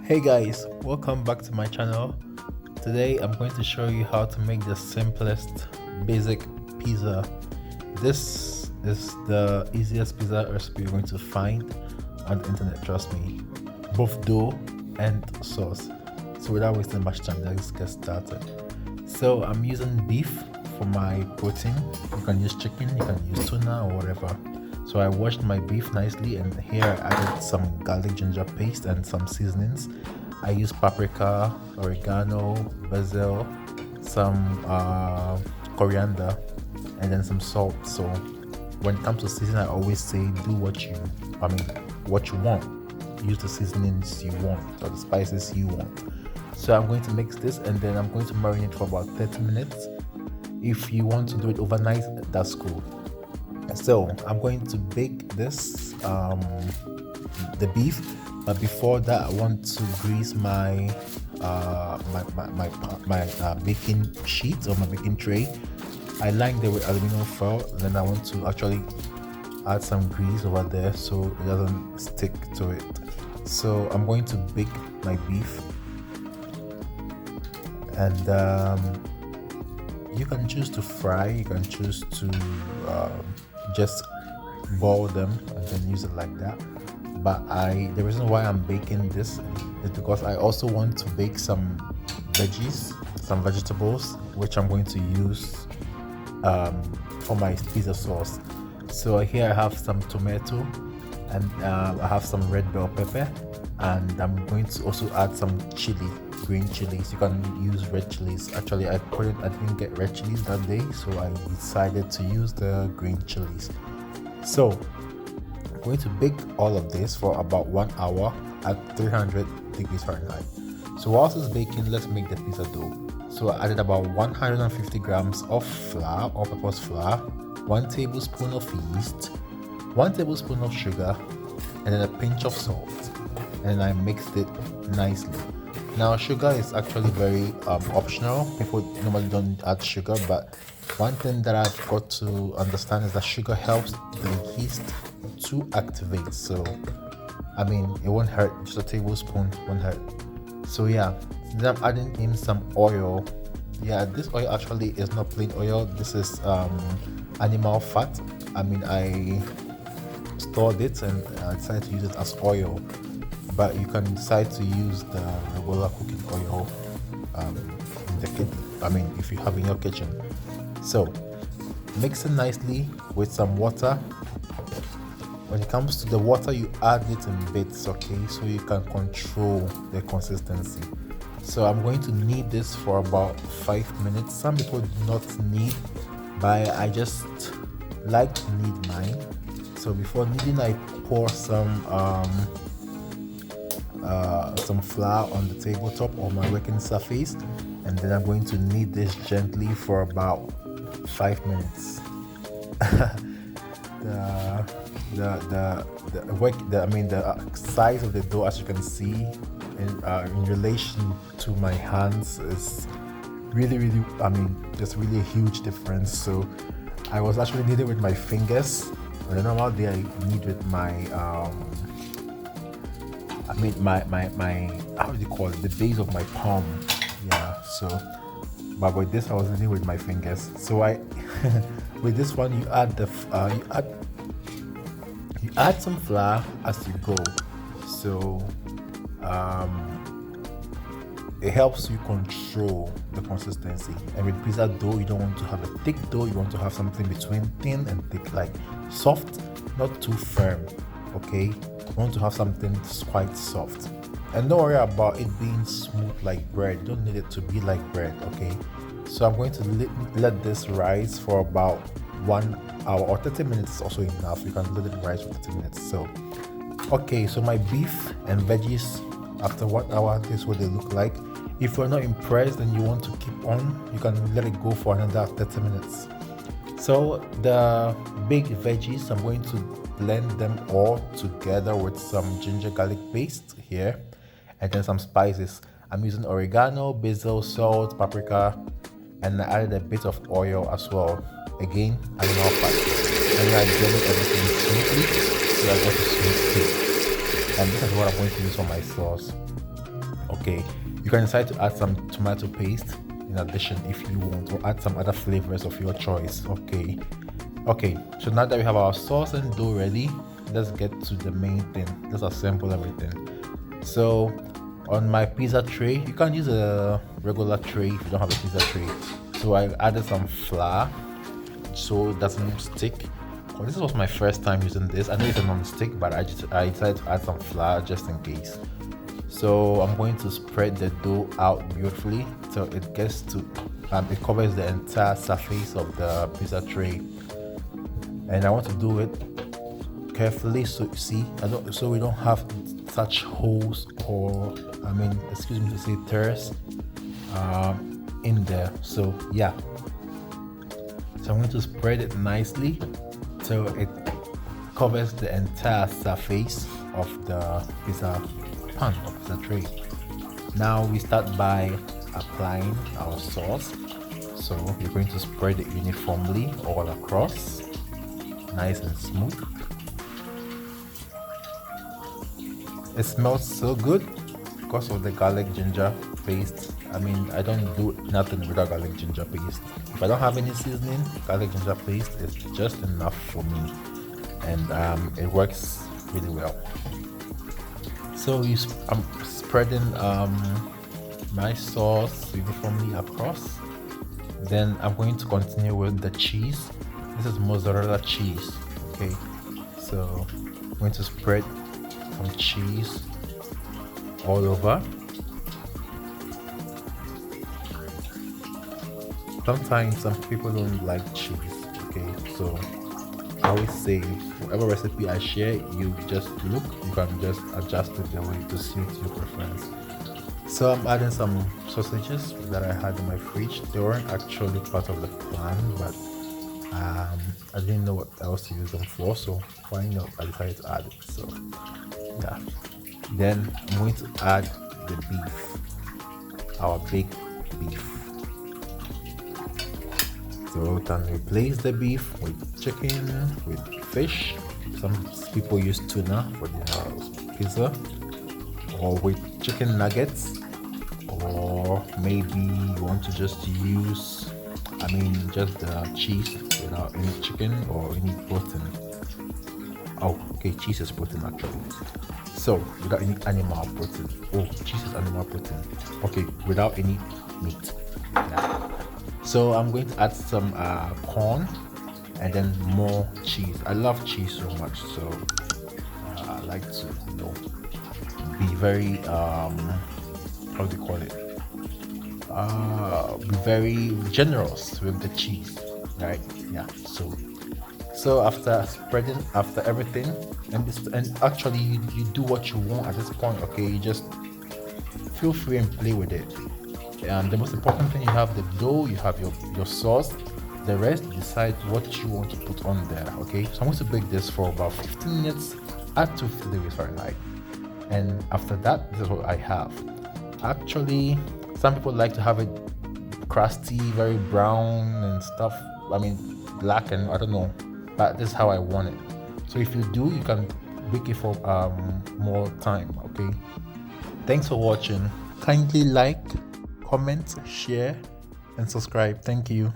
Hey guys, welcome back to my channel. Today I'm going to show you how to make the simplest basic pizza. This is the easiest pizza recipe you're going to find on the internet, trust me. Both dough and sauce. So without wasting much time, let's get started. So I'm using beef for my protein. You can use chicken, you can use tuna or whatever. So I washed my beef nicely, and here I added some garlic ginger paste and some seasonings. I used paprika, oregano, basil, some coriander, and then some salt. So when it comes to seasoning, I always say do what you want. Use the seasonings you want or the spices you want. So I'm going to mix this, and then I'm going to marinate for about 30 minutes. If you want to do it overnight, that's cool. So I'm going to bake this the beef, but before that I want to grease my baking sheet or my baking tray. I lined it with aluminum foil, and then I want to actually add some grease over there so it doesn't stick to it. So I'm going to bake my beef, and you can choose to fry, you can choose to just boil them and then use it like that. But the reason why I'm baking this is because I also want to bake some veggies, some vegetables, which I'm going to use for my pizza sauce. So here I have some tomato, and I have some red bell pepper, and I'm going to also add some chili, green chilies. You can use red chilies. Actually, I didn't get red chilies that day, so I decided to use the green chilies. So I'm going to bake all of this for about 1 hour at 300 degrees Fahrenheit. So whilst it's baking, let's make the pizza dough. So I added about 150 grams of flour, all-purpose flour, 1 tablespoon of yeast, 1 tablespoon of sugar, and then a pinch of salt. And I mixed it nicely. Now sugar is actually very optional. People normally don't add sugar, but one thing that I've got to understand is that sugar helps the yeast to activate. So it won't hurt. Just a tablespoon won't hurt. So yeah, then I'm adding in some oil. Yeah, this oil actually is not plain oil. This is animal fat. I stored it and I decided to use it as oil, but you can decide to use the regular cooking oil in the kitchen. If you have in your kitchen. So mix it nicely with some water. When it comes to the water, you add it in bits, okay, so you can control the consistency. So I'm going to knead this for about 5 minutes. Some people do not knead, but I just like to knead mine. So before kneading, I pour some flour on the tabletop or my working surface, and then I'm going to knead this gently for about 5 minutes. The size of the dough, as you can see, in relation to my hands, is really there's really a huge difference. So I was actually kneading with my fingers. On a normal day, I knead with my how do you call it, the base of my palm. Yeah, so but with this I was kneading with my fingers. So I with this one, you add some flour as you go. So it helps you control the consistency. And with pizza dough, you don't want to have a thick dough, you want to have something between thin and thick, like soft, not too firm. Okay, you want to have something quite soft. And don't worry about it being smooth like bread. You don't need it to be like bread, okay? So I'm going to let this rise for about 1 hour, or 30 minutes is also enough. You can let it rise for 30 minutes. So okay, so my beef and veggies after 1 hour, this is what they look like. If you're not impressed and you want to keep on, you can let it go for another 30 minutes. So the baked veggies, I'm going to blend them all together with some ginger garlic paste here, and then some spices. I'm using oregano, basil, salt, paprika, and I added a bit of oil as well. Again, animal fat. And I blended everything smoothly so I got a smooth paste. And this is what I'm going to use for my sauce. Okay, you can decide to add some tomato paste in addition if you want, or add some other flavors of your choice. Okay, so now that we have our sauce and dough ready, let's get to the main thing. Let's assemble everything. So on my pizza tray, you can use a regular tray if you don't have a pizza tray. So I added some flour so it doesn't stick. Well, this was my first time using this. I know it's a non-stick, but I decided to add some flour just in case. So I'm going to spread the dough out beautifully so it gets to it covers the entire surface of the pizza tray, and I want to do it carefully so we don't have such holes, or excuse me to say tears in there. So yeah, so I'm going to spread it nicely so it covers the entire surface of the pizza pan, of the tray. Now we start by applying our sauce. So we're going to spread it uniformly all across, nice and smooth. It smells so good because of the garlic ginger paste. I don't do nothing without garlic ginger paste. If I don't have any seasoning, garlic ginger paste is just enough for me, and it works really well. So I'm spreading my sauce uniformly across. Then I'm going to continue with the cheese. This is mozzarella cheese. Okay, so I'm going to spread some cheese all over. Sometimes some people don't like cheese. Okay, so I always say whatever recipe I share, you can just adjust it the way to suit your preference. So I'm adding some sausages that I had in my fridge. They weren't actually part of the plan, but I didn't know what else to use them for, so why not? I decided to add it. So yeah, then I'm going to add the beef, our baked beef. So we can replace the beef with chicken, with fish. Some people use tuna for their pizza, or with chicken nuggets, or maybe you want to just use just the cheese without any chicken or any protein. Oh, okay, cheese is protein actually. So without any animal protein. Oh, cheese is animal protein. Okay, without any meat. Yeah. So I'm going to add some corn and then more cheese. I love cheese so much, so I like to be very how do you call it? Be very generous with the cheese, right? Yeah. So after spreading, after everything, and actually you do what you want at this point. Okay, you just feel free and play with it. The most important thing, you have the dough, you have your sauce. The rest, decide what you want to put on there. Okay, so I'm going to bake this for about 15 minutes at 250 degrees Fahrenheit, and after that, this is what I have. Actually, some people like to have it crusty, very brown and stuff. Black, and I don't know, but this is how I want it. So if you do, you can bake it for more time. Okay, thanks for watching. Kindly like, comment, share, and subscribe. Thank you.